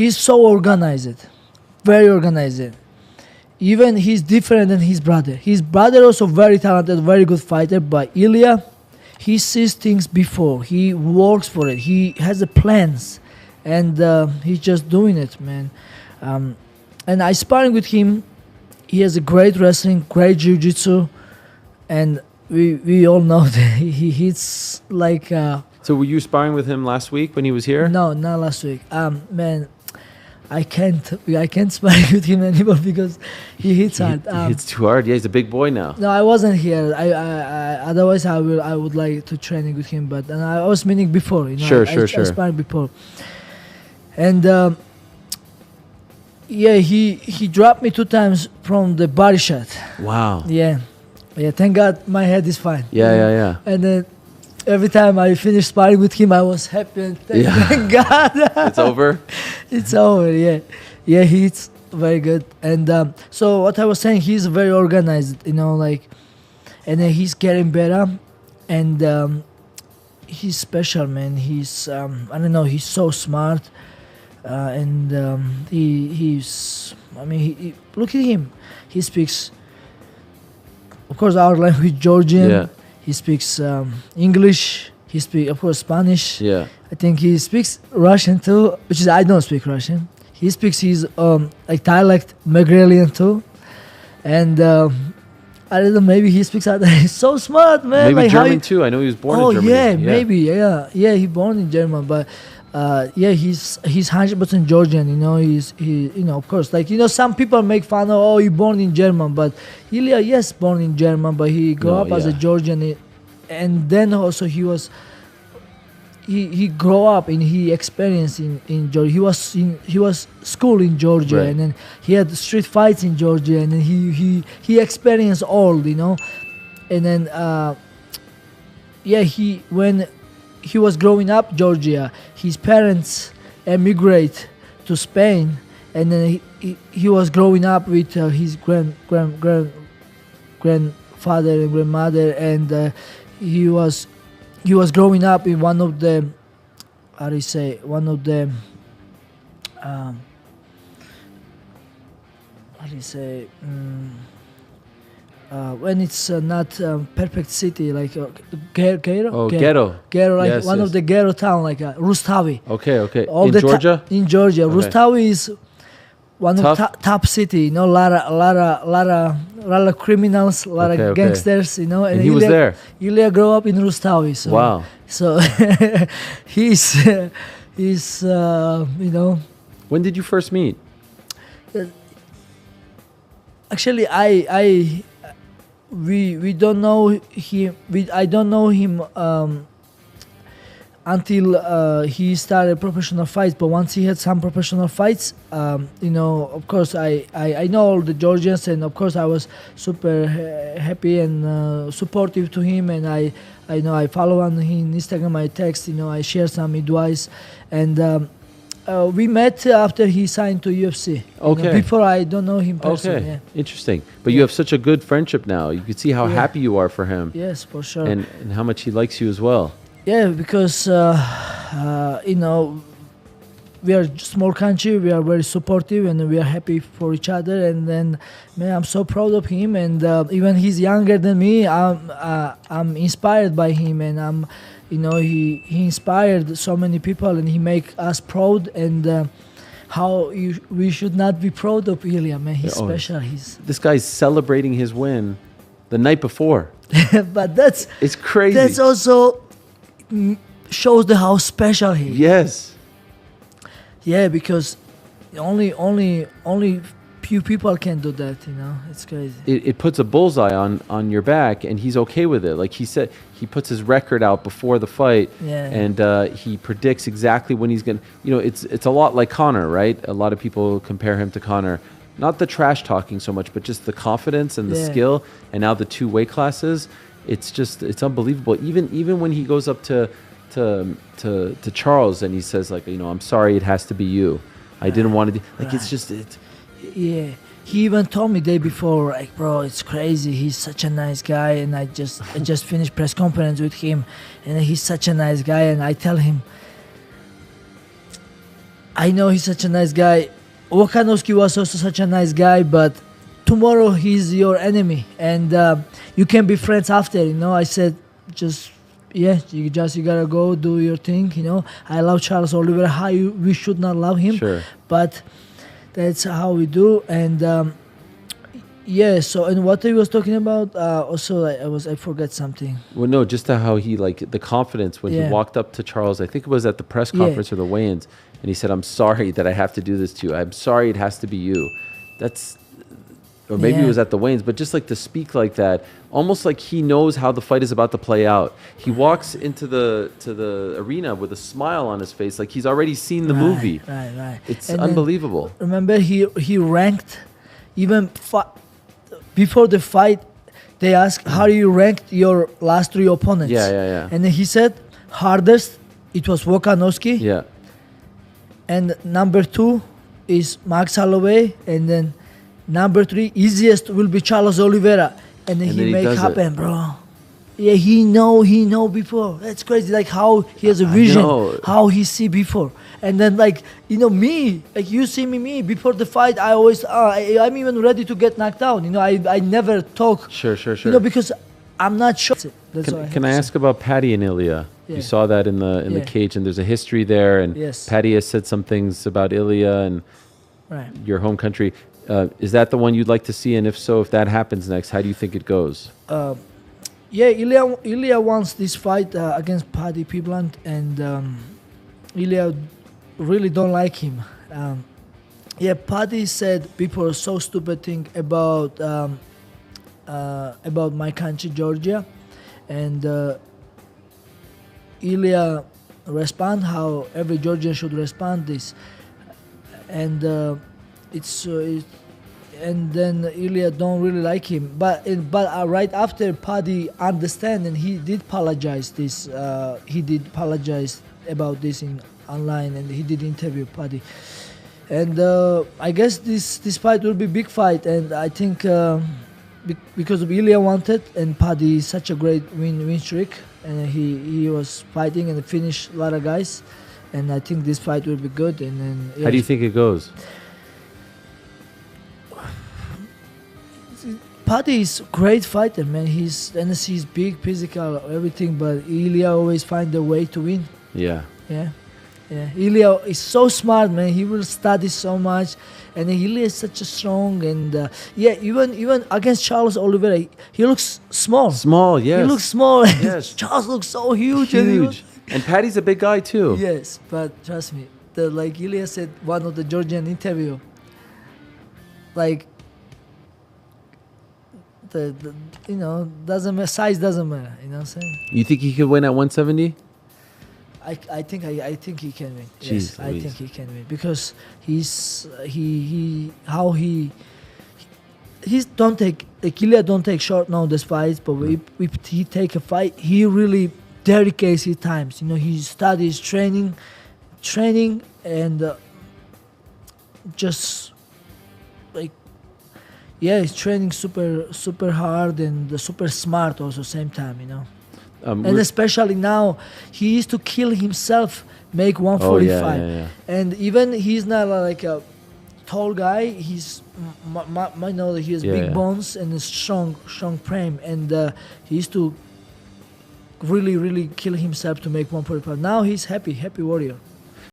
he's so organized, very organized. Even he's different than his brother. His brother also very talented, very good fighter. But Ilia, he sees things before. He works for it. He has the plans, and he's just doing it, man. And I sparring with him. He has a great wrestling, great jiu-jitsu, and we all know that he hits like. So were you sparring with him last week when he was here? No, not last week. Man, I can't spar with him anymore because he hits hard. He hits too hard. Yeah, he's a big boy now. No, I wasn't here. I otherwise I would like to training with him, but and I was meaning before. You know, Sure. I sparred before, and yeah, he dropped me 2 times from the body shot. Wow. Yeah. Thank God my head is fine. Yeah. And then every time I finished sparring with him, I was happy and thank God. It's over? It's over, yeah. Yeah, he's very good. And so what I was saying, he's very organized, you know, like, and then he's getting better. And he's special, man. He's, I don't know, he's so smart. And he's, I mean, he, look at him. He speaks, of course, our language, Georgian. Yeah. He speaks English. He speaks, of course, Spanish. Yeah. I think he speaks Russian too, which is I don't speak Russian. He speaks his like dialect Megrelian too, and I don't know. Maybe he speaks. He's so smart, man. Maybe like German too. I know he was born in Germany. Yeah, maybe. Yeah. He born in German, but yeah, he's 100% Georgian. You know, you know, of course, like, you know, some people make fun of, oh, he born in German, but Ilia, yes, born in German, but he grew up as a Georgian, and then also he grew up and he experienced in Georgia. He was school in Georgia, right. And then he had street fights in Georgia, and then he experienced all, you know, and then when he was growing up Georgia, his parents emigrate to Spain, and then he was growing up with his grandfather and grandmother, and he was growing up in one of the, how do you say, one of the, how do you say, when it's not perfect city, like ghetto. Oh, ghetto. Ghetto, like yes, one of the ghetto town, like Rustavi. Okay. In Georgia? In Georgia. Okay. Rustavi is one Tough? of top city, you know, lot of criminals, lot of gangsters, you know. And he was there. Ilia grew up in Rustavi. So, wow. So he's you know. When did you first meet? Actually, we don't know him. I don't know him until he started professional fights. But once he had some professional fights, you know, of course, I know all the Georgians, and of course I was super happy and supportive to him. And I know I follow on him Instagram, I text, you know, I share some advice, and we met after he signed to UFC. Okay. You know, before I don't know him personally. Okay. Yeah. Interesting. But you have such a good friendship now. You can see how happy you are for him. Yes, for sure. And how much he likes you as well. Yeah, because you know, we are a small country. We are very supportive, and we are happy for each other. And then, man, I'm so proud of him. And even he's younger than me. I'm inspired by him, and I'm. You know, he inspired so many people, and he make us proud. And we should not be proud of Ilia, man. He's special. This guy's celebrating his win the night before. But it's crazy. That's also shows how special he is. Yes. Yeah, because only few people can do that. You know, it's crazy. It puts a bullseye on your back, and he's okay with it. Like he said, he puts his record out before the fight, and he predicts exactly when he's gonna. You know, it's a lot like Conor, right? A lot of people compare him to Conor. Not the trash talking so much, but just the confidence and the skill, and now the 2 weight classes. It's unbelievable. Even when he goes up to Charles and he says, like, you know, I'm sorry, it has to be you. I didn't want to do, like, it's just it. Yeah, he even told me day before, like, bro, it's crazy. He's such a nice guy, and I just finished press conference with him, and he's such a nice guy. And I tell him, I know he's such a nice guy. Volkanovski was also such a nice guy, but tomorrow he's your enemy, and you can be friends after. You know, I said, you gotta go do your thing. You know, I love Charles Oliveira. We should not love him, Sure. but that's how we do. And so and what he was talking about, also I forgot something. Well, no, just how he, like, the confidence when he walked up to Charles. I think it was at the press conference or the weigh-ins, and he said, "I'm sorry that I have to do this to you. I'm sorry it has to be you." Or maybe it was at the weigh-ins, but just like to speak like that, almost like he knows how the fight is about to play out. He walks into the arena with a smile on his face, like he's already seen the movie. Right. It's and unbelievable. Remember, he ranked even before the fight. They asked, "How do you rank your last 3 opponents?" Yeah. And then he said, "Hardest, it was Volkanovski. Yeah. And number 2 is Max Holloway, and then number 3 easiest will be Charles Oliveira." And then he make happen, bro. Yeah, he know before. That's crazy. Like how he has a vision, how he see before. And then like, you know, me, like you see me before the fight, I always, I'm even ready to get knocked out. You know, I never talk. Sure. You know, because I'm not sure. Can I ask about Paddy and Ilia? Yeah. You saw that in the cage, and there's a history there. And Paddy has said some things about Ilia and your home country. Is that the one you'd like to see? And if so, if that happens next, how do you think it goes? Ilia wants this fight against Paddy Pimblett, and Ilia really don't like him. Paddy said people are so stupid thing about my country, Georgia, and Ilia respond how every Georgian should respond this, and and then Ilia don't really like him, but right after Paddy understand, and he did apologize about this in online, and he did interview Paddy, and I guess this fight will be big fight, and I think because of Ilia wanted, and Paddy is such a great win streak, and he was fighting and finished a lot of guys, and I think this fight will be good. And then how do you think it goes? Paddy is a great fighter, man. He's big, physical, everything, but Ilia always find a way to win. Yeah. Ilia is so smart, man. He will study so much, and Ilia is such a strong, and even against Charles Oliveira, he looks small. Yes. He looks small. Yes. Charles looks so huge. And Paddy's a big guy too. Yes, but trust me, like Ilia said, one of the Georgian interview, like. Doesn't matter, size doesn't matter. You know what I'm saying? You think he could win at 170? I think he can win. Jeez, yes, I think he can win because Ilia don't take short notice fights, but if he take a fight, he really dedicates his times. You know, he studies training, and just like. Yeah, he's training super hard and super smart also same time, you know. And especially now, he used to kill himself, make 145. And even he's not like a tall guy. He's, I know that he has big bones and a strong frame. And he used to really kill himself to make 145. Now he's happy warrior.